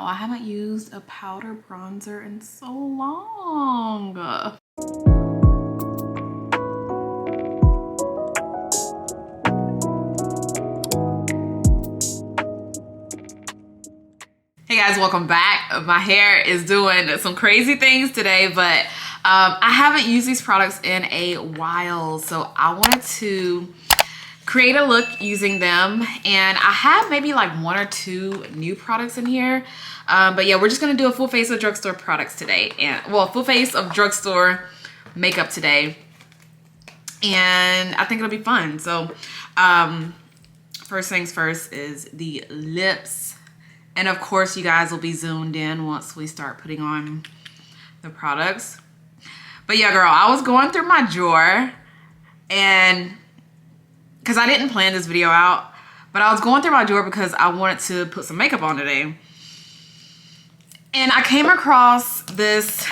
wow, I haven't used a powder bronzer in so long. Hey guys, welcome back. My hair is doing some crazy things today, but I haven't used these products in a while, so I wanted to create a look using them, and I have maybe like 1 or 2 new products in here, but yeah, we're just gonna do a full face of drugstore products today, and well, full face of drugstore makeup today, and I think it'll be fun. So first things first is the lips. And of course, you guys will be zoomed in once we start putting on the products. But yeah, girl, I was going through my drawer, and because I didn't plan this video out, but I was going through my drawer because I wanted to put some makeup on today. And I came across this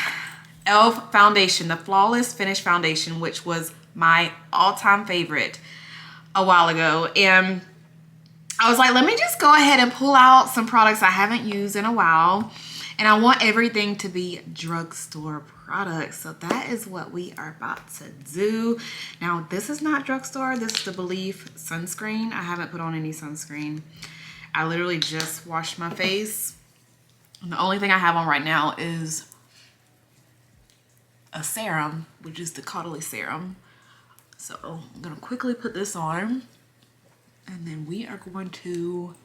e.l.f. foundation, the Flawless Finish Foundation, which was my all-time favorite a while ago. And I was like, let me just go ahead and pull out some products I haven't used in a while. And I want everything to be drugstore products. So that is what we are about to do. Now, this is not drugstore. This is the Belif sunscreen. I haven't put on any sunscreen. I literally just washed my face. And the only thing I have on right now is a serum, which is the Caudalie serum. So I'm going to quickly put this on. And then we are going to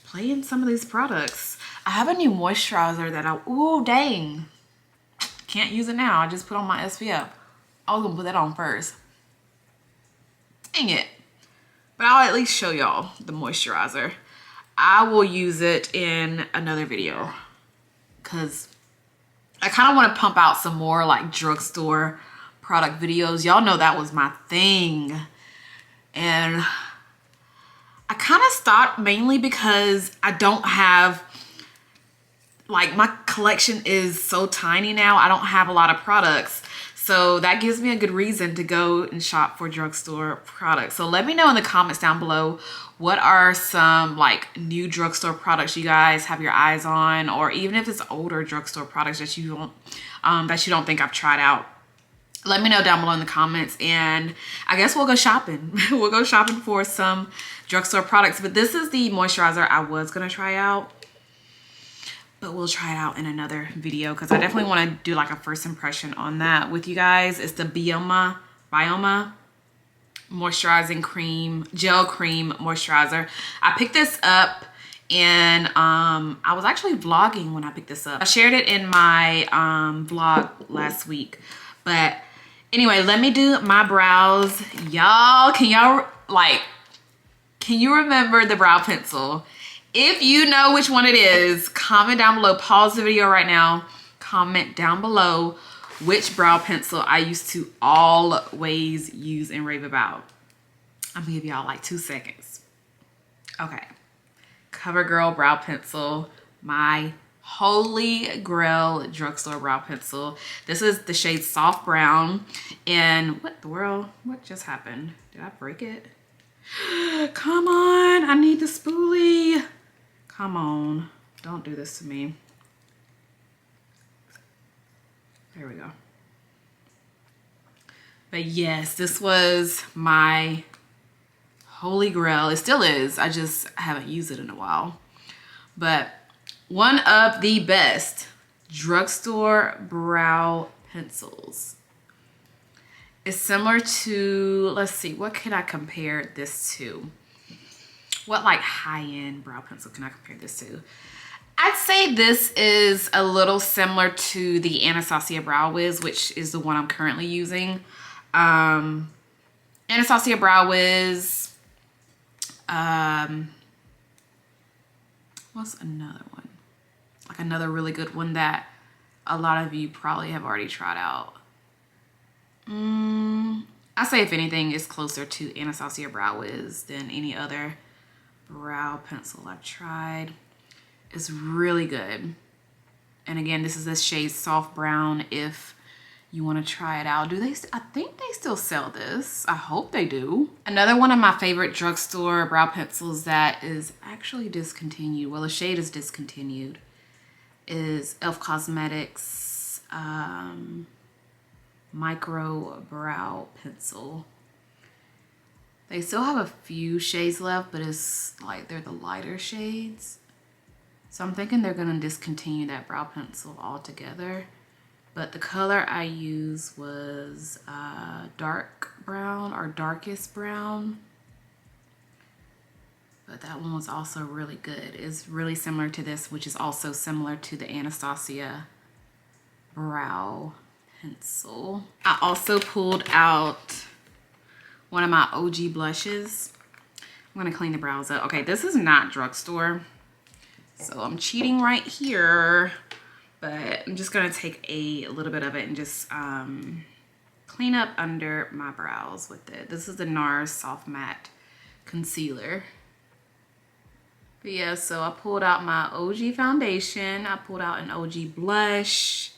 play in some of these products. I have a new moisturizer that ooh, dang. Can't use it now. I just put on my SPF. I was gonna put that on first. Dang it. But I'll at least show y'all the moisturizer. I will use it in another video because I kind of want to pump out some more like drugstore product videos. Y'all know that was my thing. And I kind of stopped mainly because I don't have, like, my collection is so tiny now. I don't have a lot of products. So that gives me a good reason to go and shop for drugstore products. So let me know in the comments down below, what are some like new drugstore products you guys have your eyes on, or even if it's older drugstore products that you don't think I've tried out. Let me know down below in the comments, and I guess we'll go shopping. We'll go shopping for some drugstore products. But this is the moisturizer I was gonna try out, but we'll try it out in another video because I definitely want to do like a first impression on that with you guys. It's the Bioma moisturizing cream, gel cream moisturizer. I picked this up, and I was actually vlogging when I picked this up. I shared it in my vlog last week, but anyway, let me do my brows. Y'all, can you remember the brow pencil? If you know which one it is, comment down below. Pause the video right now. Comment down below which brow pencil I used to always use and rave about. I'm gonna give y'all like 2 seconds. Okay. Covergirl brow pencil. My holy grail drugstore brow pencil. This is the shade Soft Brown. And what the world? What just happened? Did I break it? Come on, I need the spoolie. Come on, don't do this to me. There we go. But yes, this was my holy grail. It still is. I just haven't used it in a while. But one of the best drugstore brow pencils. It's similar to, let's see, what can I compare this to? What like high-end brow pencil can I compare this to? I'd say this is a little similar to the Anastasia Brow Wiz, which is the one I'm currently using. Anastasia Brow Wiz. What's another one? Like another really good one that a lot of you probably have already tried out. I say if anything, it's closer to Anastasia Brow Wiz than any other brow pencil I've tried. It's really good. And again, this is the shade Soft Brown if you want to try it out. I think they still sell this. I hope they do. Another one of my favorite drugstore brow pencils that is actually discontinued, well, the shade is discontinued, is e.l.f. Cosmetics Micro Brow Pencil. They still have a few shades left, but it's like they're the lighter shades. So I'm thinking they're gonna discontinue that brow pencil altogether. But the color I used was dark brown or darkest brown. But that one was also really good. It's really similar to this, which is also similar to the Anastasia brow pencil. I also pulled out one of my OG blushes. I'm gonna clean the brows up. Okay, this is not drugstore, so I'm cheating right here. But I'm just gonna take a little bit of it and just clean up under my brows with it. This is the NARS Soft Matte Concealer. But yeah, so I pulled out my OG foundation. I pulled out an OG blush.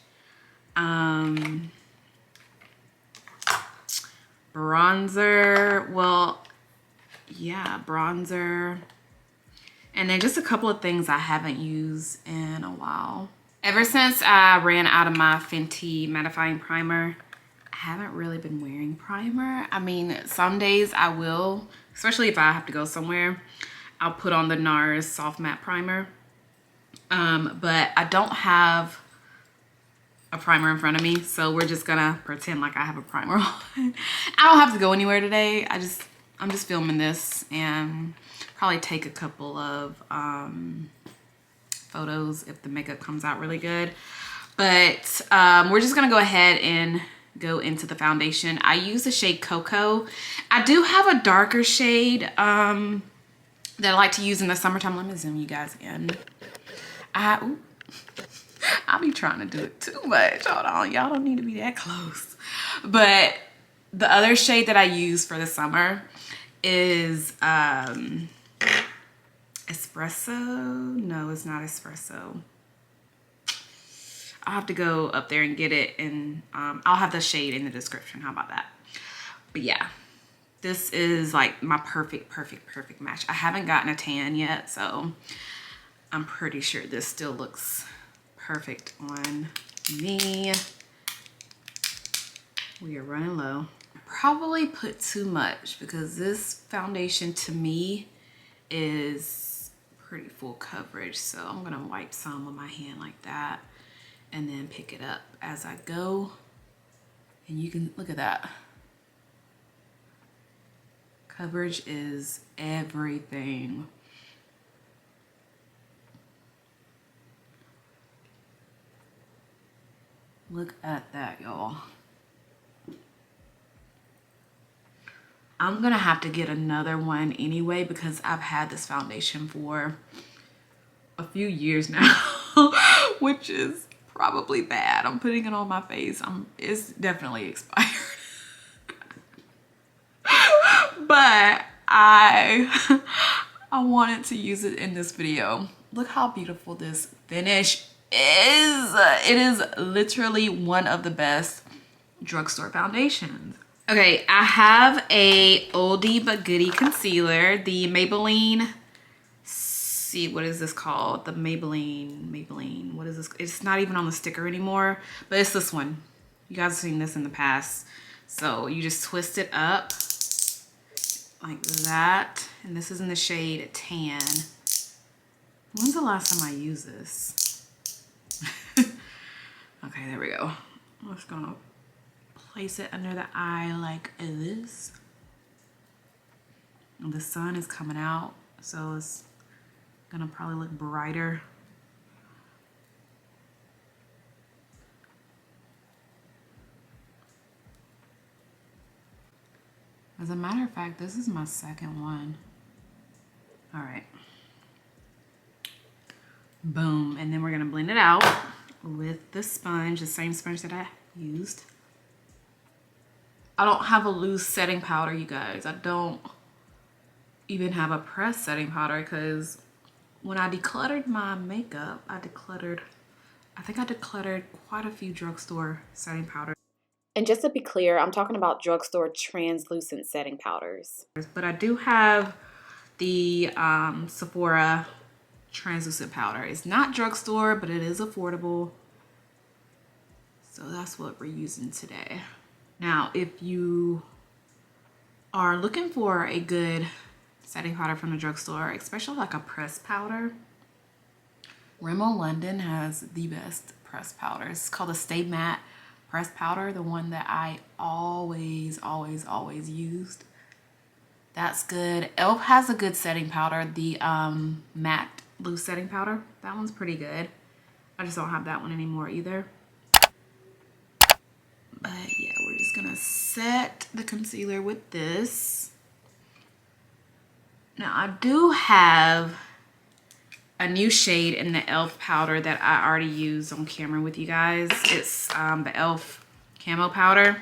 Bronzer. Well, yeah, bronzer. And then just a couple of things I haven't used in a while. Ever since I ran out of my Fenty mattifying primer, I haven't really been wearing primer. I mean, some days I will, especially if I have to go somewhere, I'll put on the NARS Soft Matte Primer. But I don't have a primer in front of me, so we're just gonna pretend like I have a primer on. I don't have to go anywhere today. I'm just filming this and probably take a couple of photos if the makeup comes out really good. But we're just gonna go ahead and go into the foundation. I use the shade Coco. I do have a darker shade that I like to use in the summertime. Let me zoom you guys in. I'll be trying to do it too much. Hold on, y'all don't need to be that close. But the other shade that I use for the summer is espresso. No, it's not espresso. I'll have to go up there and get it, and I'll have the shade in the description. How about that? But yeah, this is like my perfect match. I haven't gotten a tan yet, so I'm pretty sure this still looks perfect on me. We are running low. I probably put too much because this foundation to me is pretty full coverage. So I'm gonna wipe some on my hand like that and then pick it up as I go. And you can look at that. Coverage is everything. Look at that, y'all. I'm gonna have to get another one anyway because I've had this foundation for a few years now, which is probably bad. I'm putting it on my face. It's definitely expired. But I wanted to use it in this video. Look how beautiful this finish is. It is literally one of the best drugstore foundations. Okay, I have a oldie but goodie concealer, the Maybelline. See, what is this called? The Maybelline, what is this? It's not even on the sticker anymore, but it's this one. You guys have seen this in the past. So you just twist it up like that. And this is in the shade Tan. When's the last time I used this? Okay, there we go. I'm just gonna place it under the eye like this. And the sun is coming out, so it's gonna probably look brighter. As a matter of fact, this is my second one. All right. Boom. And then we're gonna blend it out with the sponge, the same sponge that I used. I don't have a loose setting powder, you guys. I don't even have a pressed setting powder because when I decluttered my makeup, I think I decluttered quite a few drugstore setting powders. And just to be clear, I'm talking about drugstore translucent setting powders. But I do have the Sephora translucent powder. It's not drugstore, but it is affordable. So that's what we're using today. Now, if you are looking for a good setting powder from the drugstore, especially like a pressed powder, Rimmel London has the best pressed powder. It's called the Stay Matte pressed powder, the one that I always used. That's good. e.l.f. has a good setting powder, the matte loose setting powder. That one's pretty good. I just don't have that one anymore either. But yeah, we're just gonna set the concealer with this. Now I do have a new shade in the e.l.f. powder that I already used on camera with you guys. It's the e.l.f. Camo powder,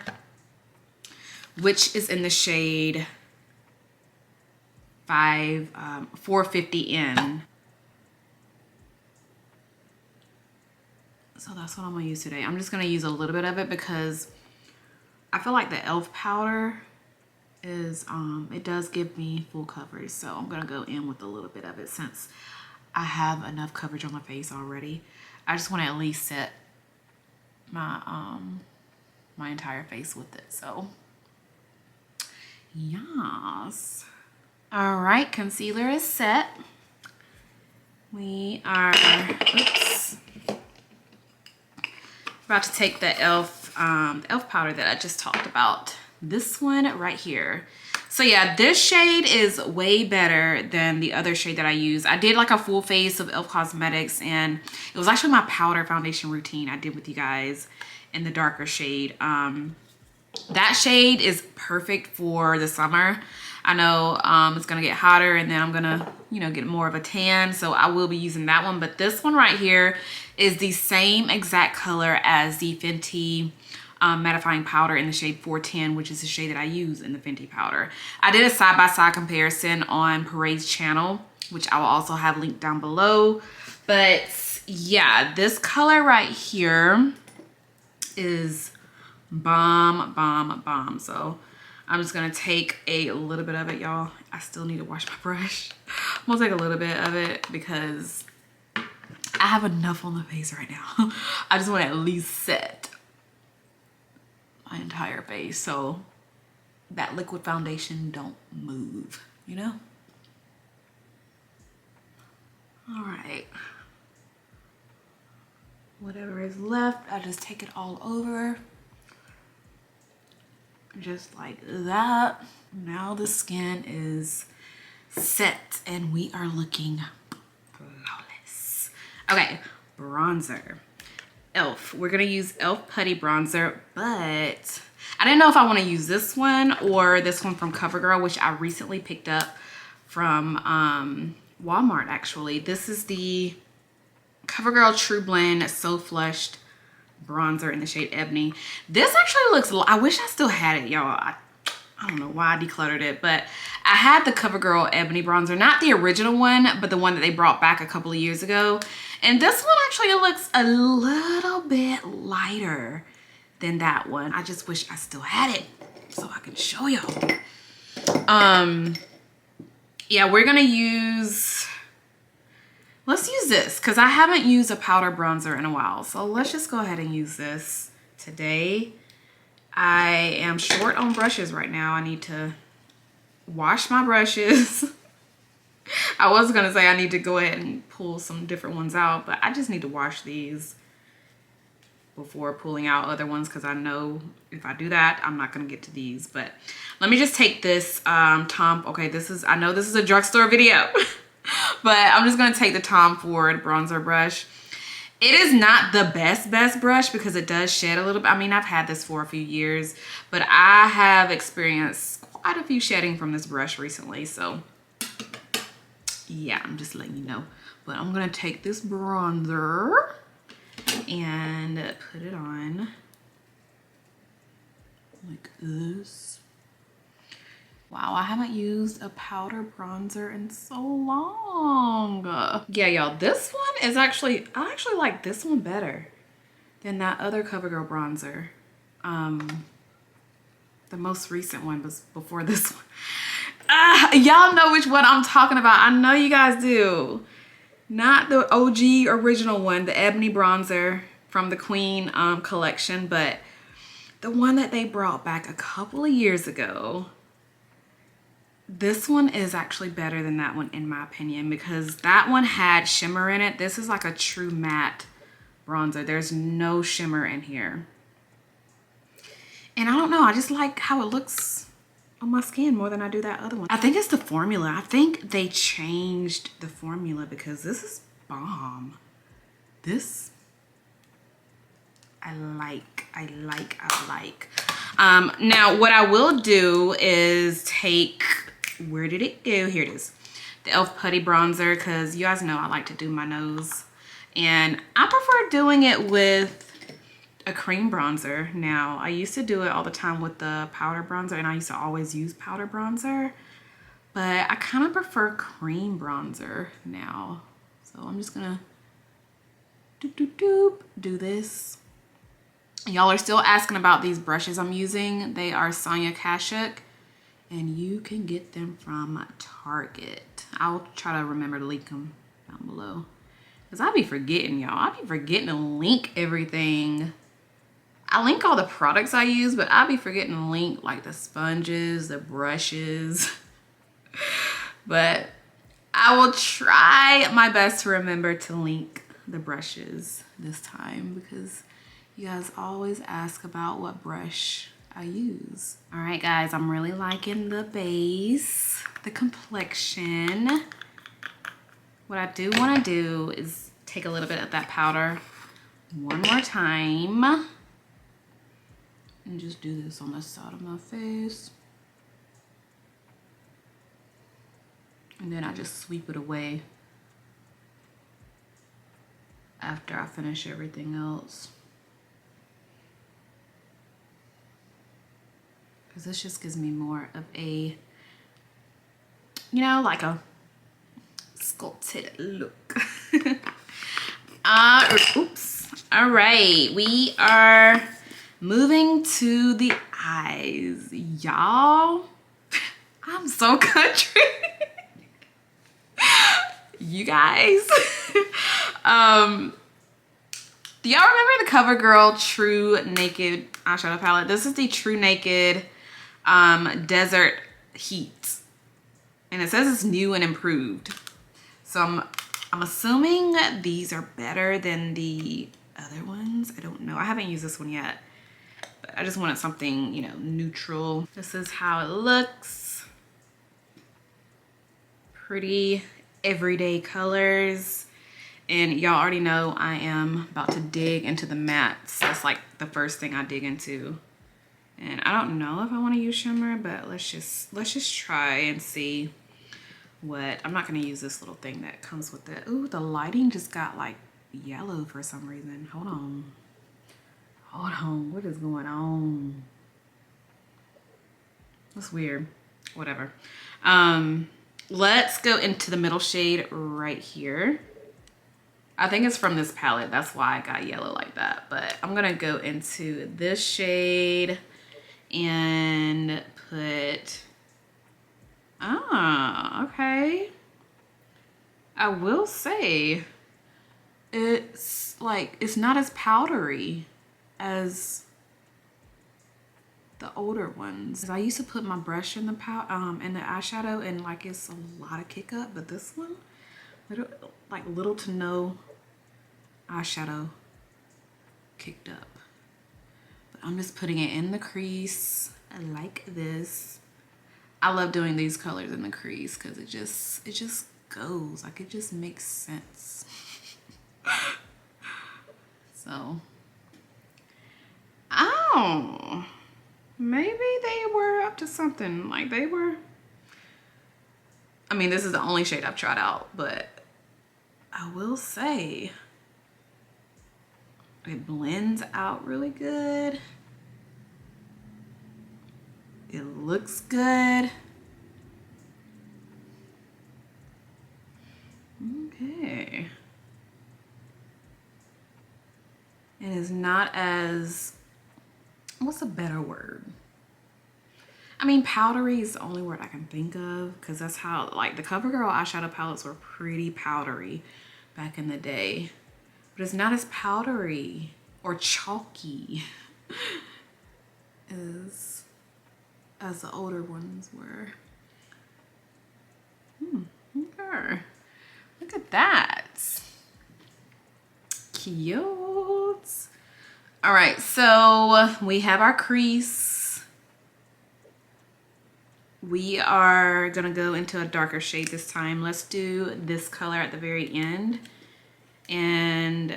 which is in the shade 450N. So that's what I'm gonna use today. I'm just gonna use a little bit of it because I feel like the e.l.f. powder is, it does give me full coverage. So I'm gonna go in with a little bit of it since I have enough coverage on my face already. I just wanna at least set my, my entire face with it, so yes. All right, concealer is set. We are, oops, about to take the e.l.f. Powder that I just talked about. This one right here. So yeah, this shade is way better than the other shade that I use. I did like a full face of e.l.f. Cosmetics, and it was actually my powder foundation routine I did with you guys in the darker shade. That shade is perfect for the summer. I know it's gonna get hotter and then I'm gonna, you know, get more of a tan. So I will be using that one. But this one right here is the same exact color as the Fenty mattifying powder in the shade 410, which is the shade that I use in the Fenty powder. I did a side-by-side comparison on Parade's channel, which I will also have linked down below. But yeah, this color right here is bomb. So I'm just gonna take a little bit of it, y'all. I still need to wash my brush. I'm gonna take a little bit of it because I have enough on the face right now. I just want to at least set my entire face so that liquid foundation don't move, you know? All right. Whatever is left, I just take it all over. Just like that. Now the skin is set and we are looking flawless. Okay, bronzer. e.l.f. We're gonna use e.l.f. Putty Bronzer, but I didn't know if I wanna use this one or this one from Covergirl, which I recently picked up from Walmart actually. This is the Covergirl TruBlend So Flushed bronzer in the shade Ebony. This actually looks, I wish I still had it, y'all. I don't know why I decluttered it, but I had the Covergirl Ebony bronzer, not the original one, but the one that they brought back a couple of years ago. And this one actually looks a little bit lighter than that one. I just wish I still had it so I can show y'all. Yeah, we're gonna use, let's use this because I haven't used a powder bronzer in a while. So let's just go ahead and use this today. I am short on brushes right now. I need to wash my brushes. I was gonna say I need to go ahead and pull some different ones out, but I just need to wash these before pulling out other ones because I know if I do that, I'm not gonna get to these. But let me just take this okay, this is, I know this is a drugstore video. But I'm just gonna take the Tom Ford bronzer brush. It is not the best brush because it does shed a little bit. I mean, I've had this for a few years, but I have experienced quite a few shedding from this brush recently. So yeah, I'm just letting you know. But I'm gonna take this bronzer and put it on like this. Wow, I haven't used a powder bronzer in so long. Yeah, y'all, this one is actually, I actually like this one better than that other CoverGirl bronzer. The most recent one was before this one. Y'all know which one I'm talking about. I know you guys do. Not the OG original one, the Ebony bronzer from the Queen collection, but the one that they brought back a couple of years ago. This one is actually better than that one in my opinion, because that one had shimmer in it. This is like a true matte bronzer. There's no shimmer in here. And I don't know, I just like how it looks on my skin more than I do that other one. I think it's the formula. I think they changed the formula because this is bomb. This, I like. Now what I will do is take, where did it go? Here it is. The e.l.f. Putty Bronzer, because you guys know I like to do my nose. And I prefer doing it with a cream bronzer now. I used to do it all the time with the powder bronzer, and I used to always use powder bronzer, but I kind of prefer cream bronzer now. So I'm just gonna do this. Y'all are still asking about these brushes I'm using. They are Sonia Kashuk, and you can get them from Target. I'll try to remember to link them down below, because I be forgetting, y'all. I be forgetting to link everything. I link all the products I use, but I be forgetting to link like the sponges, the brushes. But I will try my best to remember to link the brushes this time, because you guys always ask about what brush I use. All right, guys, I'm really liking the base, the complexion. What I do want to do is take a little bit of that powder one more time. And just do this on the side of my face. And then I just sweep it away after I finish everything else. Because this just gives me more of a, you know, like a sculpted look. Oops. All right, we are moving to the eyes, y'all. I'm so country. You guys. Do y'all remember the Covergirl True Naked eyeshadow palette? This is the True Naked Desert Heat. And it says it's new and improved. So I'm assuming these are better than the other ones. I don't know. I haven't used this one yet. I just wanted something, you know, neutral. This is how it looks. Pretty everyday colors. And y'all already know I am about to dig into the mattes. That's like the first thing I dig into. And I don't know if I want to use shimmer, but let's just try and see what. I'm not going to use this little thing that comes with it. Ooh, the lighting just got like yellow for some reason. Hold on. Hold on, what is going on? That's weird. Whatever. Let's go into the middle shade right here. I think it's from this palette. That's why I got yellow like that. But I'm gonna go into this shade and put, okay. I will say it's like, it's not as powdery as the older ones. I used to put my brush in the eyeshadow and like it's a lot of kick up, but this one, little to no eyeshadow kicked up. But I'm just putting it in the crease like this. I love doing these colors in the crease because it just goes, like it just makes sense. So, oh, maybe they were up to something. Like they were, I mean, this is the only shade I've tried out, but I will say it blends out really good. It looks good. Okay. It is not as what's a better word? I mean, powdery is the only word I can think of, because that's how, like, the Covergirl eyeshadow palettes were pretty powdery back in the day. But it's not as powdery or chalky as the older ones were. Okay. Look at that. Cute. All right, so we have our crease. We are gonna go into a darker shade this time. Let's do this color at the very end. And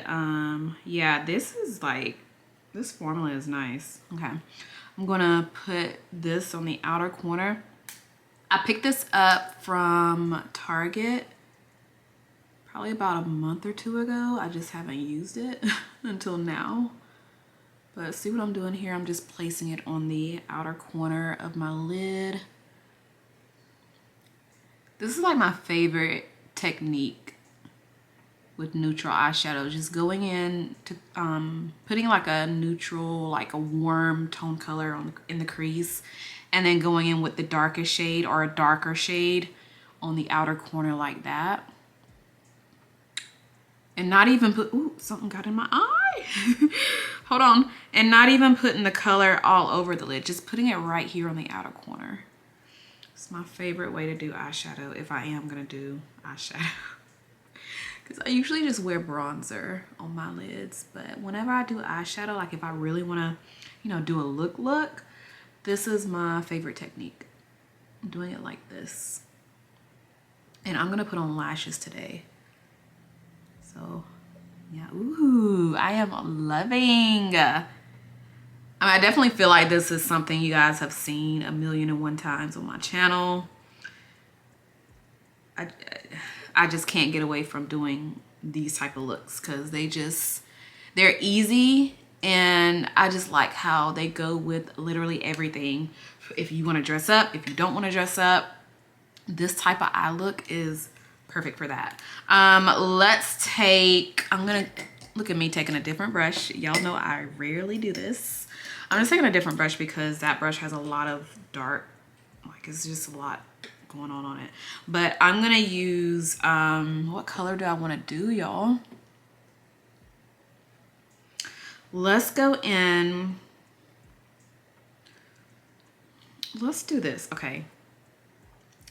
yeah, this formula is nice. Okay, I'm gonna put this on the outer corner. I picked this up from Target probably about a month or two ago. I just haven't used it until now. But see what I'm doing here? I'm just placing it on the outer corner of my lid. This is like my favorite technique with neutral eyeshadow. Just going in to putting like a neutral, like a warm tone color in the crease, and then going in with the darkest shade or a darker shade on the outer corner like that. And not even put, ooh, something got in my eye. Hold on. And not even putting the color all over the lid, just putting it right here on the outer corner. It's my favorite way to do eyeshadow if I am gonna do eyeshadow. Because I usually just wear bronzer on my lids, but whenever I do eyeshadow, like if I really wanna, you know, do a look, this is my favorite technique. I'm doing it like this. And I'm gonna put on lashes today. So yeah, ooh, I am loving. I definitely feel like this is something you guys have seen 1,000,001 times on my channel. I just can't get away from doing these type of looks because they're easy, and I just like how they go with literally everything. If you want to dress up, if you don't want to dress up, this type of eye look is perfect for that. Let's take, I'm gonna, look at me taking a different brush. Y'all know I rarely do this. I'm just taking a different brush because that brush has a lot of dark, like it's just a lot going on it. But I'm gonna use, what color do I wanna do, y'all? Let's go in, let's do this, okay.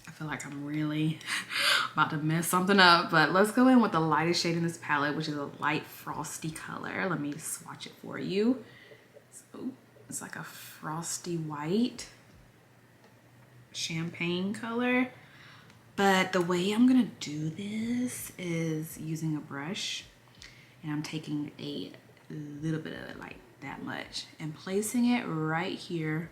I feel like I'm really about to mess something up, but let's go in with the lightest shade in this palette, which is a light frosty color. Let me swatch it for you. So it's like a frosty white champagne color. But the way I'm gonna do this is using a brush, and I'm taking a little bit of it, like that much, and placing it right here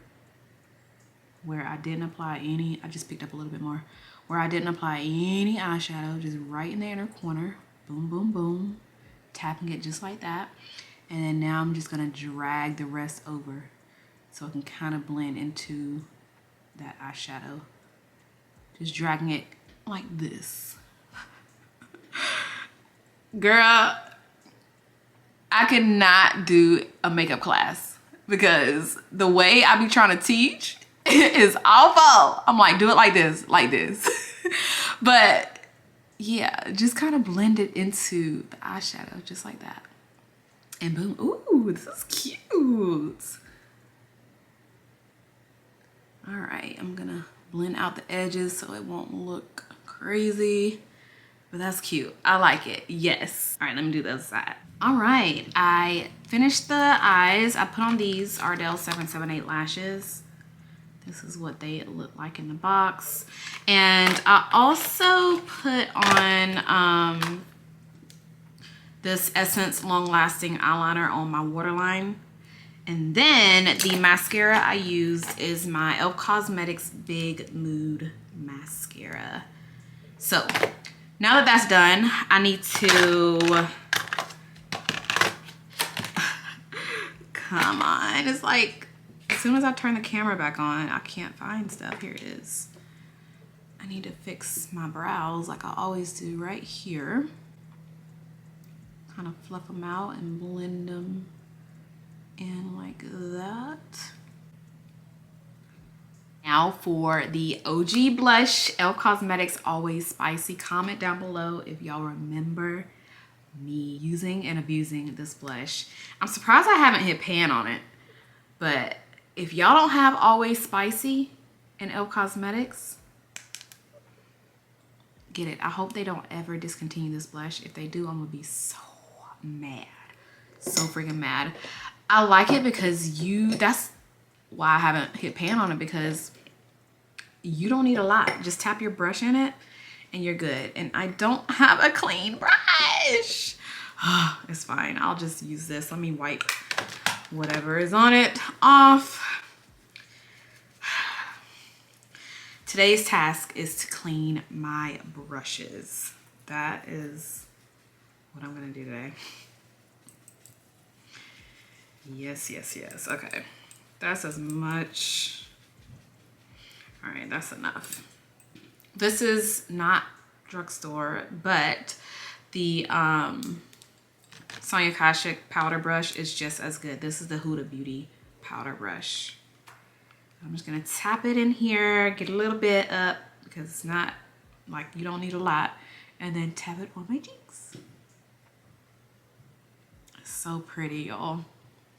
where I didn't apply any, I just picked up a little bit more, where I didn't apply any eyeshadow, just right in the inner corner. Boom, boom, boom. Tapping it just like that. And then now I'm just gonna drag the rest over so it can kind of blend into that eyeshadow. Just dragging it like this. Girl, I could not do a makeup class because the way I be trying to teach is awful. I'm like, do it like this, like this. But yeah, just kind of blend it into the eyeshadow, just like that. And boom, ooh, this is cute. All right, I'm gonna blend out the edges so it won't look crazy, but that's cute. I like it, yes. All right, let me do the other side. All right, I finished the eyes. I put on these Ardell 778 lashes. This is what they look like in the box. And I also put on this Essence Long Lasting Eyeliner on my waterline. And then the mascara I used is my e.l.f. Cosmetics Big Mood Mascara. So now that that's done, I need to, come on, it's like, as soon as I turn the camera back on, I can't find stuff. Here it is. I need to fix my brows like I always do right here. Kind of fluff them out and blend them in like that. Now for the OG blush, Elle Cosmetics Always Spicy. Comment down below if y'all remember me using and abusing this blush. I'm surprised I haven't hit pan on it, but if y'all don't have Always Spicy in Elle Cosmetics, get it. I hope they don't ever discontinue this blush. If they do, I'm gonna be so mad. So freaking mad. I like it because that's why I haven't hit pan on it, because you don't need a lot. Just tap your brush in it and you're good. And I don't have a clean brush. It's fine. I'll just use this. Let me wipe whatever is on it off. Today's task is to clean my brushes. That is what I'm gonna do today. Yes, yes, yes. Okay. That's as much. All right, that's enough. This is not drugstore, but the Sonia Kashuk powder brush is just as good. This is the Huda Beauty powder brush. I'm just gonna tap it in here, get a little bit up, because it's not like, you don't need a lot, and then tap it on my cheeks. It's so pretty, y'all.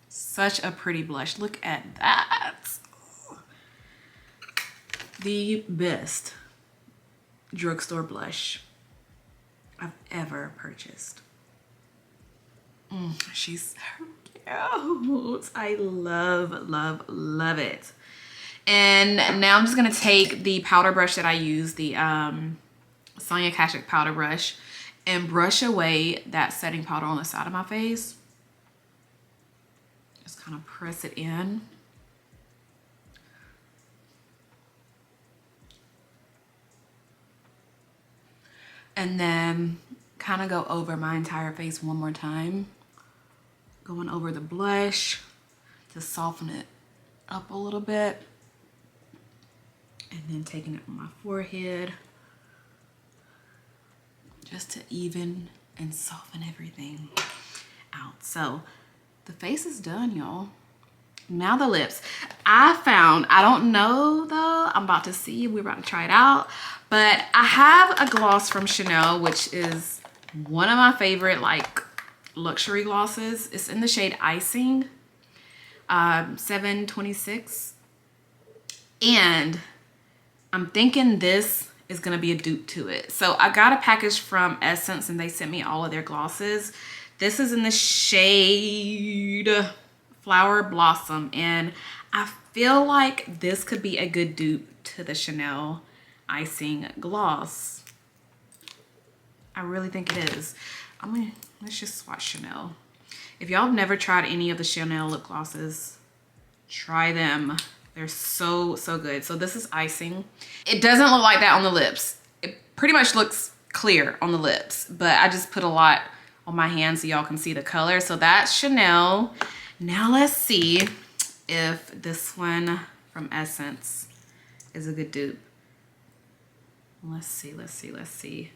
Such a pretty blush. Look at that. The best drugstore blush I've ever purchased. She's so cute. I love, love, love it. And now I'm just gonna take the powder brush that I use, the Sonia Kashuk powder brush, and brush away that setting powder on the side of my face. Just kind of press it in. And then kind of go over my entire face one more time. Going over the blush to soften it up a little bit. And then taking it on my forehead. Just to even and soften everything out. So the face is done, y'all. Now the lips. I don't know though, I'm about to see, we're about to try it out, but I have a gloss from Chanel, which is one of my favorite like luxury glosses. It's in the shade Icing, 726, and I'm thinking this is gonna be a dupe to it. So I got a package from Essence and they sent me all of their glosses. This is in the shade Flower Blossom, and I feel like this could be a good dupe to the Chanel Icing gloss. I really think it is. Let's just swatch Chanel. If y'all have never tried any of the Chanel lip glosses, try them. They're so, so good. So this is Icing. It doesn't look like that on the lips. It pretty much looks clear on the lips, but I just put a lot on my hands so y'all can see the color. So that's Chanel. Now let's see if this one from Essence is a good dupe. Let's see, let's see, let's see.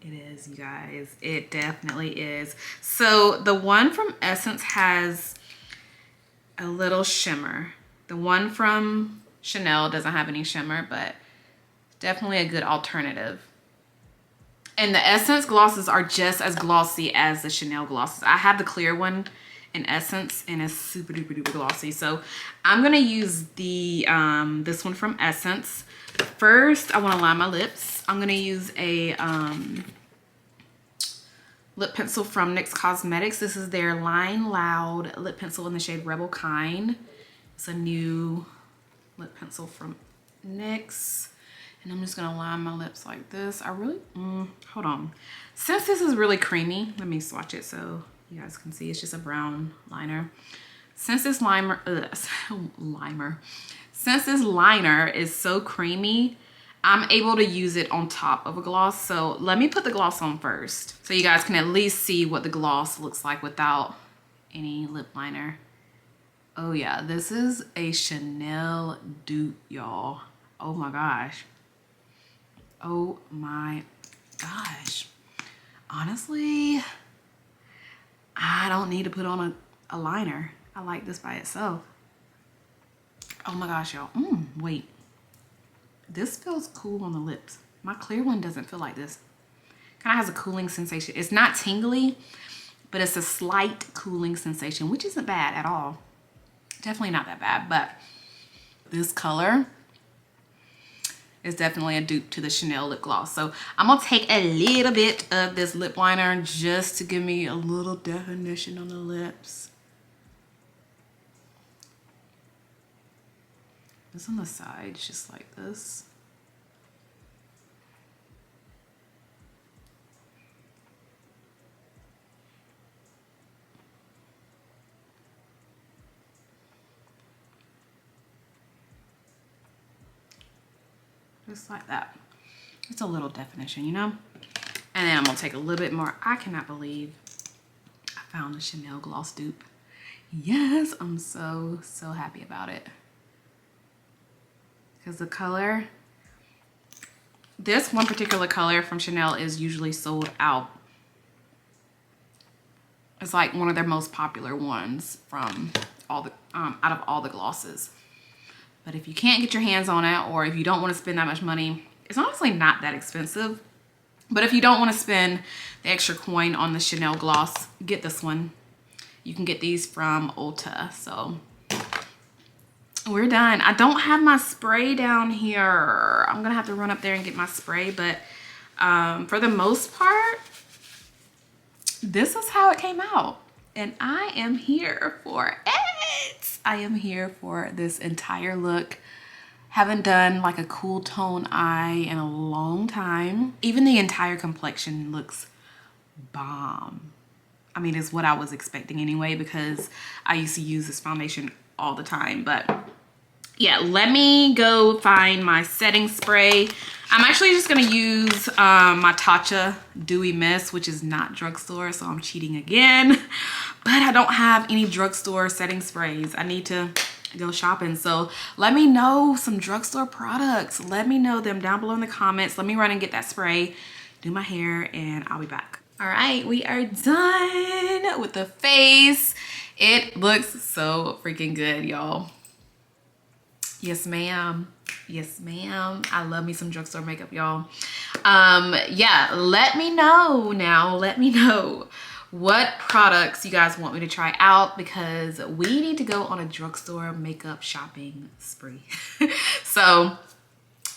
It is, you guys. It definitely is. So the one from Essence has a little shimmer. The one from Chanel doesn't have any shimmer, but definitely a good alternative. And the Essence glosses are just as glossy as the Chanel glosses. I have the clear one in Essence and it's super duper duper glossy. So I'm gonna use the this one from Essence. First, I wanna line my lips. I'm gonna use a lip pencil from NYX Cosmetics. This is their Line Loud lip pencil in the shade Rebel Kind. It's a new lip pencil from NYX. And I'm just gonna line my lips like this. I really, hold on. Since this is really creamy, let me swatch it so you guys can see. It's just a brown liner. Since this since this liner is so creamy, I'm able to use it on top of a gloss. So let me put the gloss on first, so you guys can at least see what the gloss looks like without any lip liner. Oh yeah, this is a Chanel dupe, y'all. Oh my gosh. Oh my gosh. Honestly, I don't need to put on a liner. I like this by itself. Oh my gosh, y'all. Wait. This feels cool on the lips. My clear one doesn't feel like this. Kind of has a cooling sensation. It's not tingly, but it's a slight cooling sensation, which isn't bad at all. Definitely not that bad, but this color is definitely a dupe to the Chanel lip gloss. So I'm gonna take a little bit of this lip liner just to give me a little definition on the lips. This on the sides, just like this. Just like that. It's a little definition, you know? And then I'm gonna take a little bit more. I cannot believe I found the Chanel gloss dupe. Yes, I'm so happy about it. Because the color, this one particular color from Chanel is usually sold out. It's like one of their most popular ones from all the, out of all the glosses. But if you can't get your hands on it, or if you don't want to spend that much money, it's honestly not that expensive. But if you don't want to spend the extra coin on the Chanel gloss, get this one. You can get these from Ulta. So we're done. I don't have my spray down here. I'm gonna have to run up there and get my spray, but for the most part, this is how it came out. And I am here for it. I am here for this entire look. Haven't done like a cool tone eye in a long time. Even the entire complexion looks bomb. I mean, it's what I was expecting anyway, because I used to use this foundation all the time. But yeah, let me go find my setting spray. I'm actually just gonna use my Tatcha Dewy Mist, which is not drugstore, so I'm cheating again. But I don't have any drugstore setting sprays. I need to go shopping. So let me know some drugstore products. Let me know them down below in the comments. Let me run and get that spray, do my hair, and I'll be back. All right, we are done with the face. It looks so freaking good, y'all. Yes, ma'am. Yes, ma'am. I love me some drugstore makeup, y'all. Yeah, let me know now. Let me know what products you guys want me to try out, because we need to go on a drugstore makeup shopping spree. So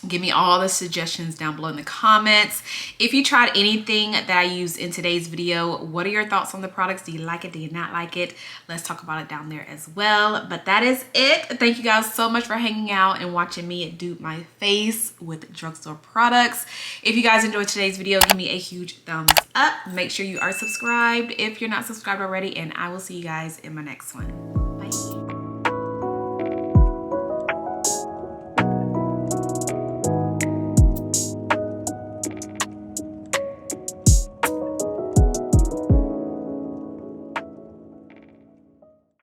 give me all the suggestions down below in the comments. If you tried anything that I used in today's video, what are your thoughts on the products? Do you like it? Do you not like it? Let's talk about it down there as well. But that is it. Thank you guys so much for hanging out and watching me dupe my face with drugstore products. If you guys enjoyed today's video, give me a huge thumbs up. Make sure you are subscribed if you're not subscribed already, and I will see you guys in my next one.